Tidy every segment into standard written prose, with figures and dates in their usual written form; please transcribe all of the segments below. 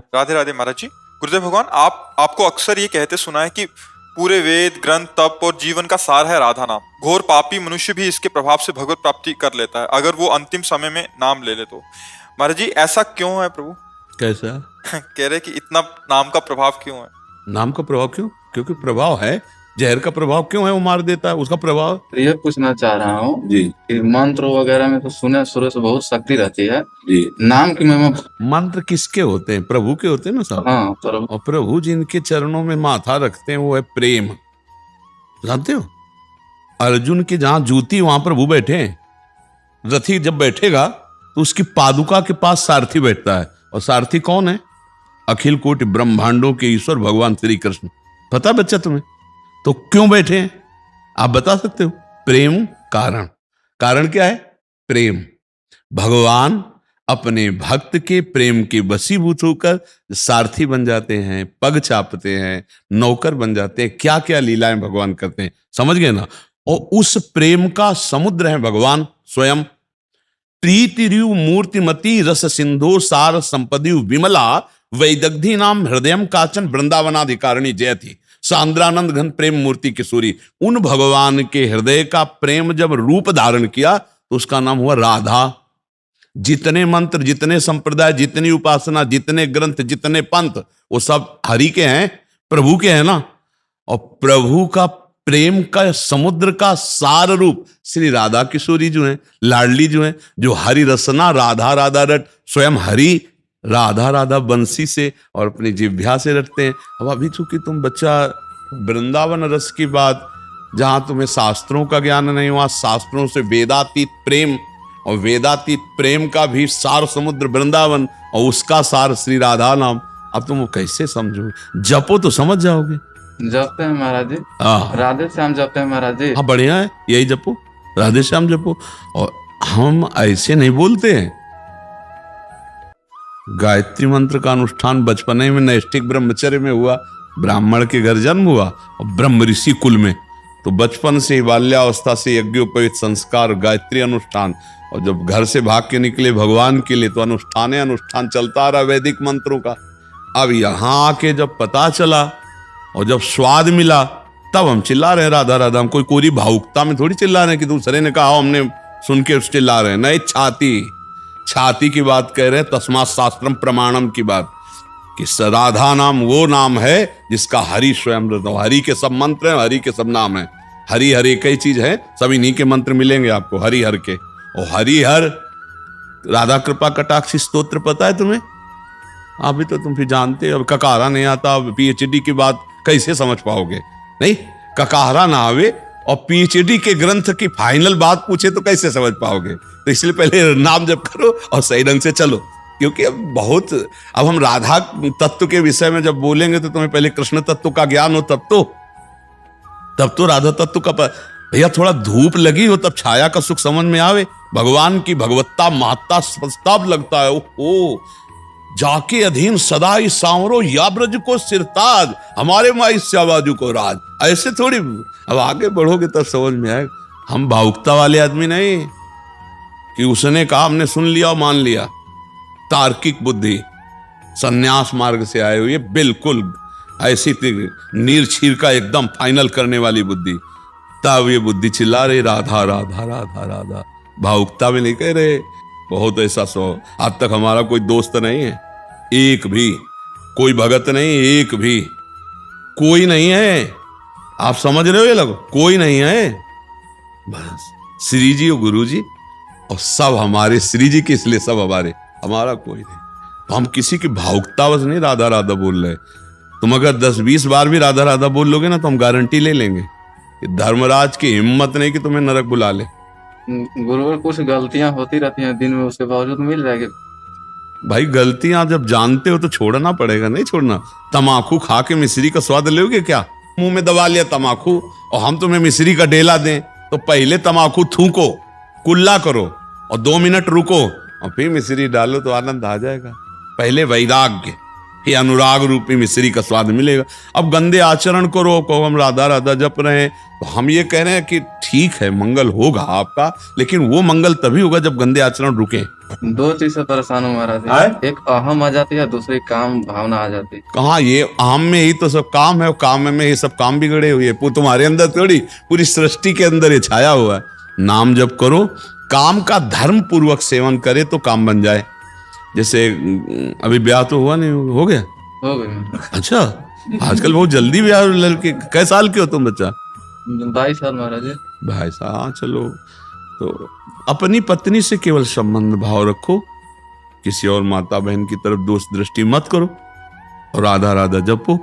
राधे राधे महाराज जी। गुरुदेव भगवान, आपको अक्सर ये कहते सुना है कि पूरे वेद ग्रंथ तप और जीवन का सार है राधा नाम। घोर पापी मनुष्य भी इसके प्रभाव से भगवत प्राप्ति कर लेता है अगर वो अंतिम समय में नाम ले ले तो। महाराज जी, ऐसा क्यों है प्रभु? कैसा? कह रहे कि इतना नाम का प्रभाव क्यों है? नाम का प्रभाव क्यों? क्योंकि प्रभाव है। जहर का प्रभाव क्यों है? वो मार देता है, उसका प्रभाव। तो ये पूछना चाह रहा हूँ जी कि मंत्र वगैरह में तो सुने शुरू से बहुत शक्ति रहती है, जी। नाम की महिमा। मंत्र किसके होते हैं? प्रभु के होते हैं ना साहब। हाँ, और प्रभु जिनके चरणों में माथा रखते हैं वो है प्रेम। जानते हो, अर्जुन की जहां जूती वहां प्रभु बैठे हैं। रथी जब बैठेगा तो उसकी पादुका के पास सारथी बैठता है। और सारथी कौन है? अखिल कोटि ब्रह्मांडों के ईश्वर भगवान श्री कृष्ण। पता बच्चा तुम्हें? तो क्यों बैठे हैं आप बता सकते हो? प्रेम कारण। कारण क्या है? प्रेम। भगवान अपने भक्त के प्रेम के वशीभूत होकर सारथी बन जाते हैं, पग चापते हैं, नौकर बन जाते हैं। क्या क्या लीलाएं भगवान करते हैं, समझ गए ना? और उस प्रेम का समुद्र है भगवान स्वयं। प्रीति र्यु मूर्तिमती रस सिंधु सार संपदि विमला वैदग्धि नाम हृदयम काचन वृंदावनाधिकारिणी जयति सांद्रानंद घन प्रेम मूर्ति किशोरी। उन भगवान के हृदय का प्रेम जब रूप धारण किया तो उसका नाम हुआ राधा। जितने मंत्र, जितने संप्रदाय, जितनी उपासना, जितने ग्रंथ, जितने पंथ, वो सब हरि के हैं, प्रभु के हैं ना। और प्रभु का प्रेम का समुद्र का सार रूप श्री राधा किशोरी जो है, लाडली जो है, जो हरि रसना राधा राधा रट, स्वयं हरि राधा राधा बंसी से और अपनी जिह्वा से रटते हैं। अब अभी चूंकि तुम बच्चा वृंदावन रस की बात, जहां तुम्हें शास्त्रों का ज्ञान नहीं हुआ, शास्त्रों से वेदातीत प्रेम, और वेदातीत प्रेम का भी सार समुद्र वृंदावन और उसका सार श्री राधा नाम। अब तुम वो कैसे समझोगे? जपो तो समझ जाओगे। जपते हैं महाराज जी, राधे श्याम जपते हैं महाराज जी। हाँ, बढ़िया है, यही जपो, राधे श्याम जपो। और हम ऐसे नहीं बोलते हैं। गायत्री मंत्र का अनुष्ठान बचपन में नैष्ठिक ब्रह्मचर्य में हुआ। ब्राह्मण के घर जन्म हुआ और ब्रह्म ऋषि कुल में, तो बचपन से ही बाल्यावस्था से यज्ञोपवीत संस्कार, गायत्री अनुष्ठान। और जब घर से भाग के निकले भगवान के लिए तो अनुष्ठान चलता रहा वैदिक मंत्रों का। अब यहां आके जब पता चला और जब स्वाद मिला तब हम चिल्ला रहे हैं राधा राधा। हम कोई कोरी भावुकता में थोड़ी चिल्ला रहे हैं कि दूसरे ने कहा हमने सुन के चिल्ला रहे हैं। नहीं, छाती की बात कह रहे हैं। तस्मात् शास्त्रम प्रमाणम की बात कि राधा नाम वो नाम है जिसका हरि स्वयं। हरि के सब मंत्र हैं, हरि के सब नाम हैं। हरि हर एक ही चीज है, सब इन्हीं के मंत्र मिलेंगे आपको, हरि हर के। और हरि हर राधा कृपा कटाक्ष स्तोत्र पता है तुम्हें? अभी तो तुम फिर जानते हो। अब ककारा नहीं आता, पीएचडी की बात कैसे समझ पाओगे? नहीं, ककारा ना आवे और पीएचडी के ग्रंथ की फाइनल बात पूछे तो कैसे समझ पाओगे? तो इसलिए पहले नाम जप करो और सही ढंग से चलो। क्योंकि अब हम राधा तत्व के विषय में जब बोलेंगे तो तुम्हें पहले कृष्ण तत्व का ज्ञान हो, तब तो राधा तत्व का भैया थोड़ा धूप लगी हो तब छाया का सुख समझ में आवे। भगवान की भगवत्ता महत्ता स्पष्टाप लगता है। ओ जाके अधीन सदा ही सांवरो या ब्रज को सिरताज, हमारे माई श्याबाजू को राज। ऐसे थोड़ी, अब आगे बढ़ोगे तब समझ में आएगा। हम भावुकता वाले आदमी नहीं कि उसने कहा हमने सुन लिया और मान लिया। तार्किक बुद्धि, संन्यास मार्ग से आए हुए, बिल्कुल ऐसी नीर छीर का एकदम फाइनल करने वाली बुद्धि। तब ये बुद्धि चिल्ला रही राधा राधा राधा राधा। भावुकता में नहीं कह रहे। बहुत ऐसा आज तक हमारा कोई दोस्त नहीं है, एक भी कोई भगत नहीं, एक भी कोई नहीं है। आप समझ रहे हो? ये लोग कोई नहीं है, बस श्री जी और गुरु जी, और सब हमारे श्री जी के, इसलिए सब हमारा कोई नहीं। तो हम किसी की भावुकतावश नहीं राधा राधा बोल रहे। तुम अगर 10-20 बार भी राधा राधा बोल लोगे ना तो हम गारंटी ले लेंगे कि धर्मराज की हिम्मत नहीं कि तुम्हें नरक बुला ले। गुरुवर, कुछ गलतियां होती रहती हैं दिन में, उसके बावजूद मिल जाएगी। भाई गलतियां जब जानते हो तो छोड़ना पड़ेगा, नहीं छोड़ना। तमाकू खा के मिश्री का स्वाद लोगे क्या? मुंह में दबा लिया तमाकू और हम तुम्हें मिश्री का डेला दें तो पहले तमाकू थूको, कुल्ला करो और 2 मिनट रुको और फिर मिश्री डालो तो आनंद आ जाएगा। पहले वैराग्य, ये अनुराग रूपी मिश्री का स्वाद मिलेगा। अब गंदे आचरण करो, कहो हम राधा राधा जप रहे हैं, तो हम ये कह रहे हैं कि ठीक है मंगल होगा आपका, लेकिन वो मंगल तभी होगा जब गंदे आचरण रुके। दो चीज से परेशान हूँ महाराज आए? जी। एक अहम आ जाती है, दूसरी काम भावना आ जाती है। कहाँ ये आम में ही तो सब काम है, और काम में ये सब काम बिगड़े हुए है। तुम्हारे अंदर थोड़ी, पूरी सृष्टि के अंदर ये छाया हुआ है। नाम जप करो, काम का धर्म पूर्वक सेवन करे तो काम बन जाए। जैसे अभी ब्याह तो हुआ नहीं, हो गया? हो गई। अच्छा, आजकल बहुत जल्दी ब्याह लड़के। कै साल के हो तुम बच्चा? 22 साल महाराज जी। भाई साहब चलो, तो अपनी पत्नी से केवल संबंध भाव रखो, किसी और माता बहन की तरफ दोष दृष्टि मत करो, और राधा राधा जपो।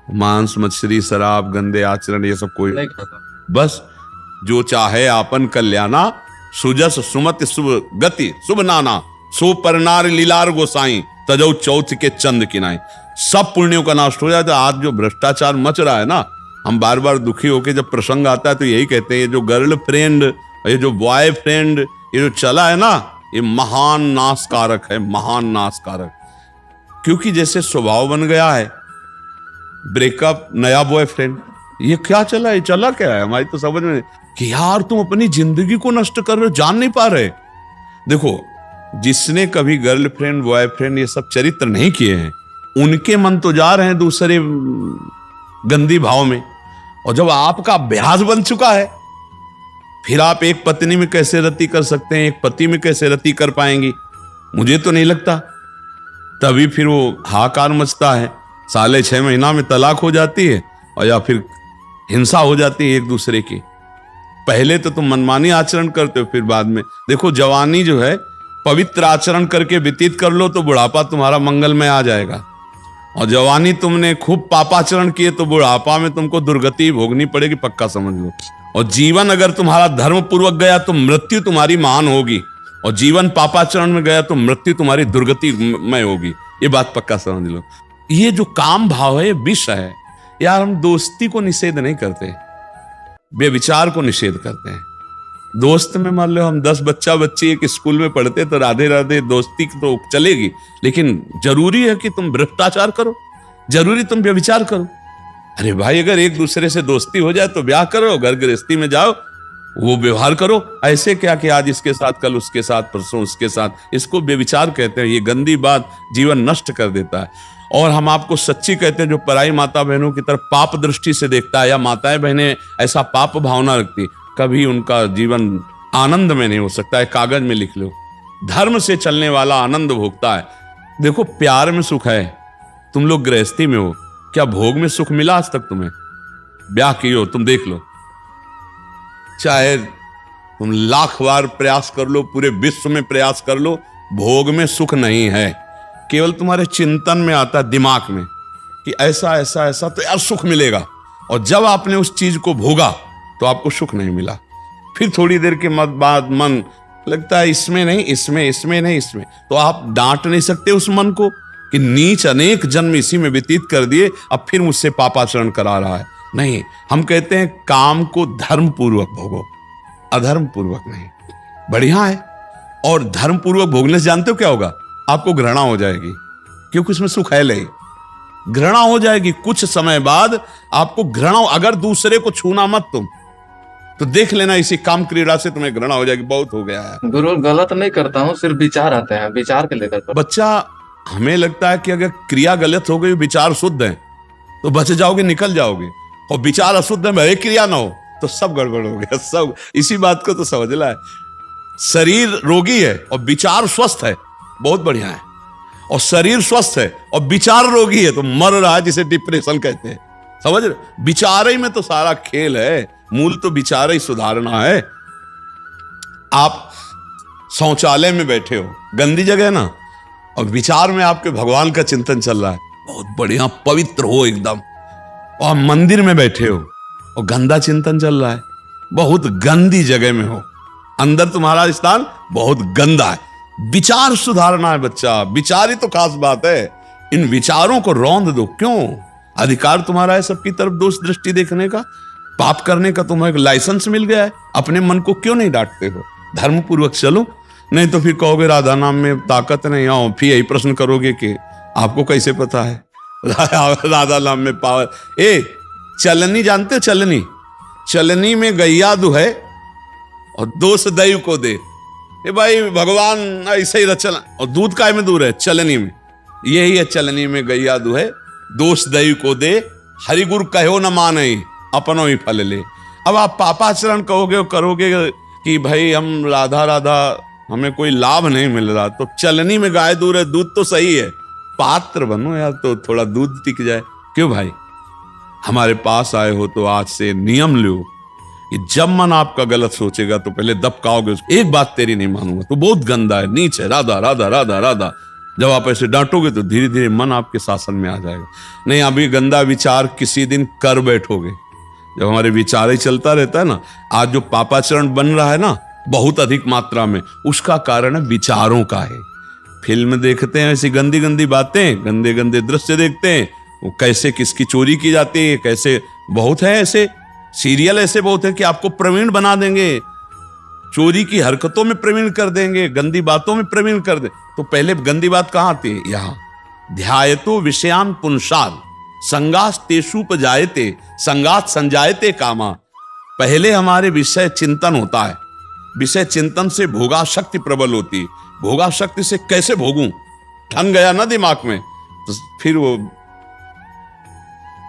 मांस मछली शराब गंदे आचरण ये सब कोई नहीं खाता। बस जो चाहे आपन कल्याणा, सुजस सुमति शुभ गति शुभ नाना, सो परनार लीलार गोसाई, तजौ चौथ के चंद किनाई। सब पुण्यों का नाश हो जाता है। आज जो भ्रष्टाचार मच रहा है ना, हम बार बार दुखी होकर जब प्रसंग आता है तो यही कहते हैं, ये जो गर्ल फ्रेंड, ये जो बॉय फ्रेंड, ये जो चला है ना, ये महान नाशकारक है, महान नाशकारक। क्योंकि जैसे स्वभाव बन गया है, ब्रेकअप, नया बॉयफ्रेंड, ये क्या चला है? चला क्या है हमारी तो समझ में कि यार तुम अपनी जिंदगी को नष्ट कर रहे हो, जान नहीं पा रहे। देखो, जिसने कभी गर्लफ्रेंड बॉयफ्रेंड ये सब चरित्र नहीं किए हैं, उनके मन तो जा रहे हैं दूसरे गंदी भाव में। और जब आपका अभ्यास बन चुका है, फिर आप एक पत्नी में कैसे रति कर सकते हैं, एक पति में कैसे रति कर पाएंगी? मुझे तो नहीं लगता। तभी फिर वो हाहाकार मचता है, 6.5 महीना में तलाक हो जाती है, और या फिर हिंसा हो जाती है एक दूसरे की। पहले तो तुम मनमानी आचरण करते हो, फिर बाद में देखो, जवानी जो है पवित्र आचरण करके व्यतीत कर लो तो बुढ़ापा तुम्हारा मंगलमय आ जाएगा। और जवानी तुमने खूब पापाचरण किए तो बुढ़ापा में तुमको दुर्गति भोगनी पड़ेगी, पक्का समझ लो। और जीवन अगर तुम्हारा धर्म पूर्वक गया तो मृत्यु तुम्हारी महान होगी, और जीवन पापाचरण में गया तो मृत्यु तुम्हारी दुर्गति में होगी। ये बात पक्का समझ लो। ये जो काम भाव है, ये विष है यार। हम दोस्ती को निषेध नहीं करते, व्यभिचार को निषेध करते हैं। दोस्त में मान लो हम 10 बच्चा बच्ची एक स्कूल में पढ़ते तो राधे राधे दोस्ती तो चलेगी, लेकिन जरूरी है कि तुम भ्रष्टाचार करो, जरूरी तुम व्यभिचार करो? अरे भाई, अगर एक दूसरे से दोस्ती हो जाए तो ब्याह करो, घर गृहस्थी में जाओ, वो व्यवहार करो। ऐसे क्या कि आज इसके साथ, कल उसके साथ, परसों उसके साथ, इसको व्यभिचार कहते हैं। ये गंदी बात जीवन नष्ट कर देता है। और हम आपको सच्ची कहते हैं, जो पराई माता बहनों की तरफ पाप दृष्टि से देखता है, या माताएं बहनें ऐसा पाप भावना रखती, कभी उनका जीवन आनंद में नहीं हो सकता है। कागज में लिख लो, धर्म से चलने वाला आनंद भोगता है। देखो, प्यार में सुख है, तुम लोग गृहस्थी में हो, क्या भोग में सुख मिला आज तक तुम्हें? ब्याह की हो तुम देख लो, चाहे तुम लाख बार प्रयास कर लो, पूरे विश्व में प्रयास कर लो, भोग में सुख नहीं है। केवल तुम्हारे चिंतन में आता है, दिमाग में, कि ऐसा ऐसा ऐसा तो यार सुख मिलेगा। और जब आपने उस चीज को भोगा तो आपको सुख नहीं मिला। फिर थोड़ी देर के बाद मन लगता है इसमें नहीं, इसमें, इसमें नहीं, इसमें। तो आप डांट नहीं सकते उस मन को कि नीच अनेक जन्म इसी में व्यतीत कर दिए, अब फिर मुझसे पापाचरण करा रहा है। नहीं, हम कहते हैं काम को धर्म पूर्वक भोगो, अधर्म पूर्वक नहीं। बढ़िया है। और धर्म पूर्वक भोगने से जानते हो क्या होगा? आपको घृणा हो जाएगी, क्योंकि उसमें सुख है नहीं। घृणा हो जाएगी कुछ समय बाद आपको घृणा। अगर दूसरे को छूना मत तुम, तो देख लेना इसी काम क्रीड़ा से तुम्हें घृणा हो जाएगी, बहुत हो गया है। गुरु गलत नहीं करता हूँ, सिर्फ विचार आते हैं, विचार के लेकर करता बच्चा, हमें लगता है कि अगर क्रिया गलत हो गई, विचार शुद्ध है तो बच जाओगे, निकल जाओगे। और विचार अशुद्ध है, भले क्रिया ना हो, तो सब गड़बड़ हो गया सब। इसी बात को तो समझना है। शरीर रोगी है और विचार स्वस्थ है, बहुत बढ़िया है। और शरीर स्वस्थ है और विचार रोगी है तो मर रहा है, जिसे डिप्रेशन कहते हैं। समझ रहे? विचार ही में तो सारा खेल है, मूल तो विचार ही सुधारना है। आप शौचालय में बैठे हो, गंदी जगह है ना, और विचार में आपके भगवान का चिंतन चल रहा है, बहुत बढ़िया, पवित्र हो एकदम। और मंदिर में बैठे हो और गंदा चिंतन चल रहा है, बहुत गंदी जगह में हो, अंदर तुम्हारा स्थान बहुत गंदा है। विचार सुधारना है बच्चा, विचार ही तो खास बात है। इन विचारों को रौंद दो। क्यों? अधिकार तुम्हारा है सबकी तरफ दोष दृष्टि देखने का, पाप करने का तुम्हें एक लाइसेंस मिल गया है। अपने मन को क्यों नहीं डांटते हो? धर्म पूर्वक चलो, नहीं तो फिर कहोगे राधा नाम में ताकत नहीं। आओ फिर यही प्रश्न करोगे कि आपको कैसे पता है राधा नाम में पावर? चलनी जानते हो? चलनी, चलनी में गैया दुहे और दोष दैव को दे। भाई भगवान ऐसे ही रचना, और दूध काय में दूर है? चलनी में। यही है, चलनी में गैया दुहे दोष दैव को दे, हरिगुरु कहो न माने अपनो ही फल ले। अब आप पापाचरण कहोगे करोगे कि भाई हम राधा राधा हमें कोई लाभ नहीं मिल रहा, तो चलनी में गाय दूर है, दूध तो सही है, पात्र बनो यार तो थोड़ा दूध टिक जाए। क्यों भाई? हमारे पास आए हो तो आज से नियम लो कि जब मन आपका गलत सोचेगा तो पहले दबकाओगे उसको, एक बात तेरी नहीं मानूंगा, तो बहुत गंदा है, नीच है, राधा राधा राधा राधा। जब आप ऐसे डांटोगे तो धीरे धीरे मन आपके शासन में आ जाएगा। नहीं, अभी गंदा विचार किसी दिन कर बैठोगे, जब हमारे विचार ही चलता रहता है ना। आज जो पापाचरण बन रहा है ना बहुत अधिक मात्रा में, उसका कारण है विचारों का है। फिल्म देखते हैं ऐसी गंदी गंदी बातें, गंदे गंदे दृश्य देखते हैं, वो कैसे किसकी चोरी की जाती है, कैसे बहुत है ऐसे सीरियल, ऐसे बहुत है कि आपको प्रवीण बना देंगे, चोरी की हरकतों में प्रवीण कर देंगे, गंदी बातों में प्रवीण कर दे। तो पहले गंदी बात कहां आती है? यहां ध्यायतो विषयान पुंसाद संगास तेषुपजायते संगात संजायते कामा। पहले हमारे विषय चिंतन होता है, विषय चिंतन से भोगा शक्ति प्रबल होती है, भोगा शक्ति से कैसे भोगूं ठन गया ना दिमाग में, तो फिर वो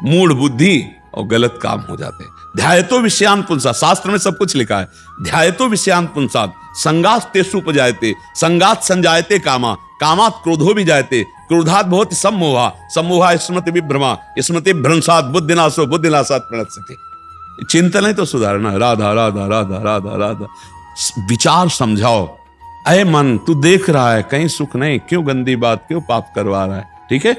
मूढ़ बुद्धि और गलत काम हो जाते हैं। ध्यायतो विषयान पुंसाद, शास्त्र में सब कुछ लिखा है, ध्यायतो विषयान पुंसाद संगात तेषुपजायते संगात संजायते कामा कामात क्रोधो भी जायते क्रोधात बहुत सम्मोहा सम्मोहा स्मृति विभ्रमा स्मृति भ्रंशात बुद्धिनाशो बुद्धिनाशात प्रणश्यते। चिंतन है तो सुधारना, राधा राधा राधा राधा राधा। विचार समझाओ, अय मन तू देख रहा है कहीं सुख नहीं, क्यों गंदी बात, क्यों पाप करवा रहा है? ठीक है।